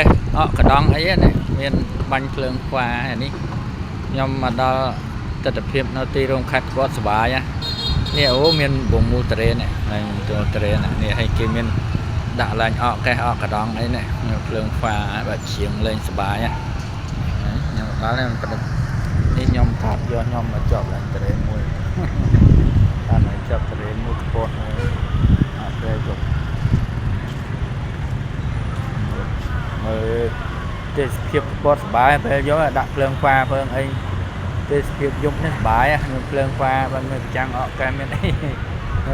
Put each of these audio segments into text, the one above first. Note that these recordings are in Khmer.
cái cái đòn ấy này miền bánh phượng quà này nhom mà đó tật phim nó ti rong khách có sờ bài á nè ô miền vùng mù tề này tề này nè hay kia miền đã là cái đòn ấy này phượng quà và chieng lên sờ bài á đó là đi nhom tháp do nhom mà chọn là tề mùi ta này chọn tề mùi bột về chụp tết phiệp bớt bài về gió đặt lương qua vâng ấy tết phiệp dùng hết bài lương qua và người trang họ cái miền ấy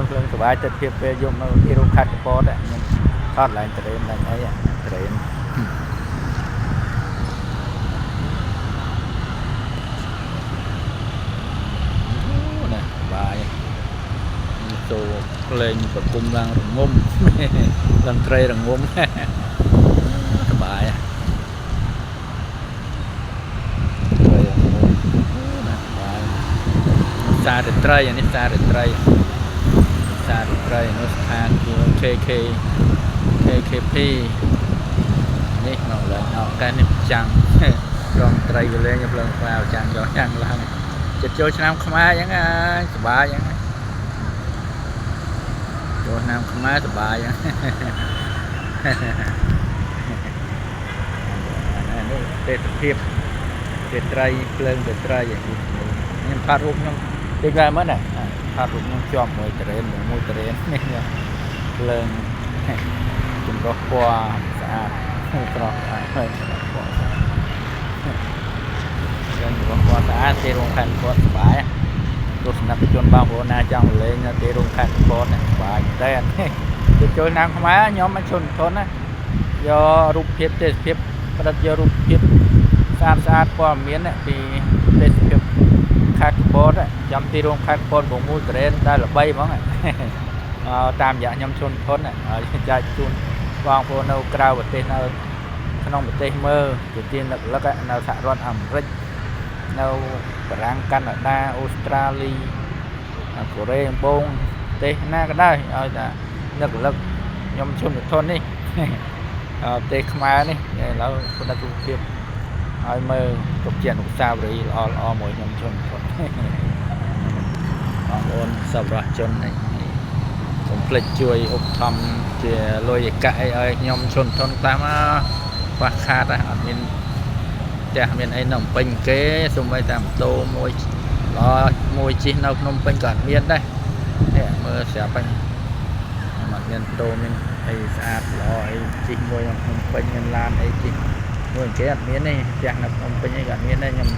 lương bài tết phiệp về dùng nó kêu khách bớt đấy thoát lại tren là ấy tren này bài tô lên và cung đang ngôm lần tre là ngôm bài xa được trai này xa được trai nó than KKPនេះមកឡើងអត់កែនេះចាំងរងត្រីវាលេងខ្ញុំឡើងខ្លាចាំងយកចាំងឡើងចិត្តចូលឆ្នាំខ្មែរអញ្ចឹងហើយសុបាយអញ្ចឹងចូលឆ្នាំខ្មែរសុបាយអញ្ចឹងនេះទេសភាពទេសត្រីភ្លើងទេសត្រីខ្ញុំផាត់រូបខ្ញុំដូចតែមើលណាផាត់រូបខ្ញុំជាប់មួយតរេននេះភ្លើងចម្រោះពណ៌ស្អាតស្រស់ស្អាតហើយចម្រោះពណ៌ស្អាតទីរោងខេត្តគាត់សប្បាយទស្សនិកជនបងប្អូនណាចង់លេងទីរោងខេត្តគាត់សប្បាយតែចូលឆ្នាំខ្មែរខ្ញុំមកជន់ធនណាយករូបភាពទេសភាពផ្ដិតយករូបភាពស្អាតព័ត៌មានពីទេសភាពខេត្តគាត់ចាំទីរោងខេត្តគាត់6ត្រេនដែលល្បីហ្មងតាមរយៈខ្ញុំជន់ធនចែកជូនបងប្អូននៅក្រៅប្រទេសនៅក្នុងប្រទេសមើលជាទីនឹករលឹកនៅសហរដ្ឋអាមេរិកនៅបារាំងកាណាដាអូស្ត្រាលីកូរ៉េកំពុងប្រទេសណាក៏ដោយឲ្យតែនឹករលឹកខ្ញុំជន់ធននេះប្រទេសខ្មែរនេះឥឡូវផ្ដិតរូបភាពឲ្យមើលទុកជាអនុស្សាវរីយ៍ល្អមួយខ្ញុំជន់ធនបងប្អូនសប្បុរសជននេះកុំភ្លេចជួយឧបត្ថម្ភជាលុយឯកអីឲ្យខ្ញុំជន់ធនតាមខ្វះខាតអត់មានផ្ទះមានអីនៅភ្នំពេញគេសូម្បីតែម៉ូតូមួយល្អមួយជិះនៅភ្នំពេញក៏អត់មានដែរនេះមើលស្រាប់ហ្នឹងអត់មានម៉ូតូមានអីស្អាតល្អអីជិះមួយនៅភ្នំពេញមានឡានអីជិះមួយគេអត់មានទេផ្ទះនៅភ្នំពេញអីក៏អត់មានដែរខ្ញុំ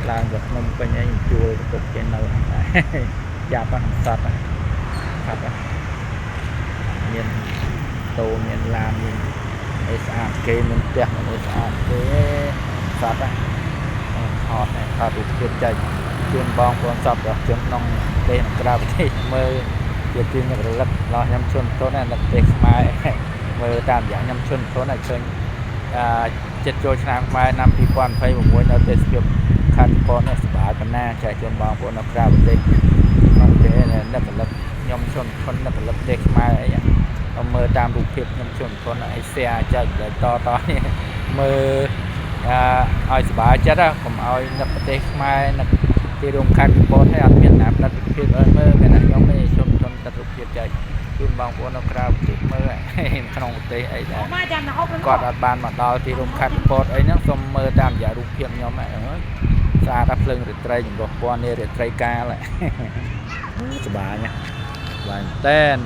ឡើងទៅភ្នំពេញអីជួយទុកគេនៅចាប់ហ្នឹងសតខាត់មានតូមានឡានមានអីស្អាតគេមានផ្ទះមានស្អាតគេសតថតរូបភាពចែកជូនបងប្អូនសពរបស់ជនក្នុងប្រទេសក្រៅប្រទេសមើលជាទីនឹករលឹករបស់ខ្ញុំជន់ធននៅប្រទេសខ្មែរមើលតាមយ៉ាងខ្ញុំជន់ធនឲ្យឃើញចិត្តចូលឆ្នាំខ្មែរឆ្នាំ2026នៅទេសភាពខេត្តកោះនេះសប្បាយប៉ុណ្ណាចែកជូនបងប្អូននៅក្រៅប្រទេសក្នុងប្រទេសនឹករលឹកខ្ញុំជន់ធននឹករលឹកប្រទេសខ្មែរអីមើលតាមរូបភាពខ្ញុំជន់ធនឲ្យ share ចែកតនេះមើលឲ្យសប្បាយចិត្តកុំឲ្យនឹកប្រទេសខ្មែរនឹកទីរោងខេត្តកំពតឲ្យអត់មានណាផ្ដិតភាពឲ្យមើលគេណាខ្ញុំទេជន់ធនទឹករូបភាពចែកជូនបងប្អូននៅក្រៅប្រទេសមើលក្នុងប្រទេសអីដែរគាត់អត់បានមកដល់ទីរោងខេត្តកំពតអីហ្នឹងសូមមើលតាមរយៈរូបភាពខ្ញុំស្អាតដល់ភ្លើងរាត្រីចម្រុះពណ៌នេះរាត្រីកាលសប្បាយណាស់បាទតែន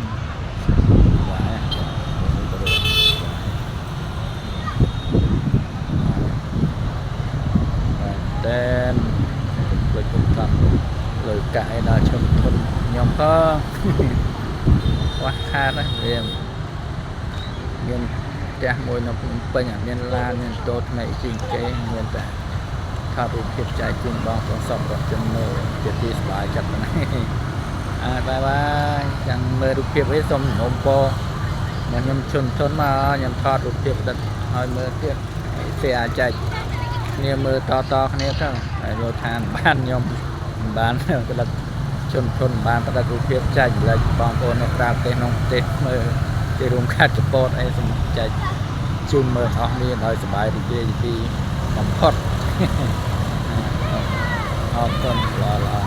តែនលើកកំលើកាយដល់ជុំធនខ្ញុំក៏ខ្វះខាតវាមានផ្ទះមួយនៅភ្នំពេញមានឡានមានតូថ្មីជាងគេមានតែថតរូបភាពចែកជូនបងប្អូនសពរបស់ជនមើលជាទីសប្បាយចិត្តណាស់បាយចាំមើលរូបភាពអីសូមនំពោខ្ញុំជន់ធនមកខ្ញុំថតរូបភាពផ្ដិតឲ្យមើលទៀតគេអាចចែកគ្នាមើលតគ្នាទៅហើយយកថាបានខ្ញុំបានផ្ដិតជន់ធនបានផ្ដិតរូបភាពចែកចម្លែកបងប្អូននៅក្រៅប្រទេសក្នុងប្រទេសមើលទីរួមខេត្តកំពតអីសូមចែក ជូនមើលអស់មានឲ្យសบายរីករាយពីបំផុតអរគុណល្អ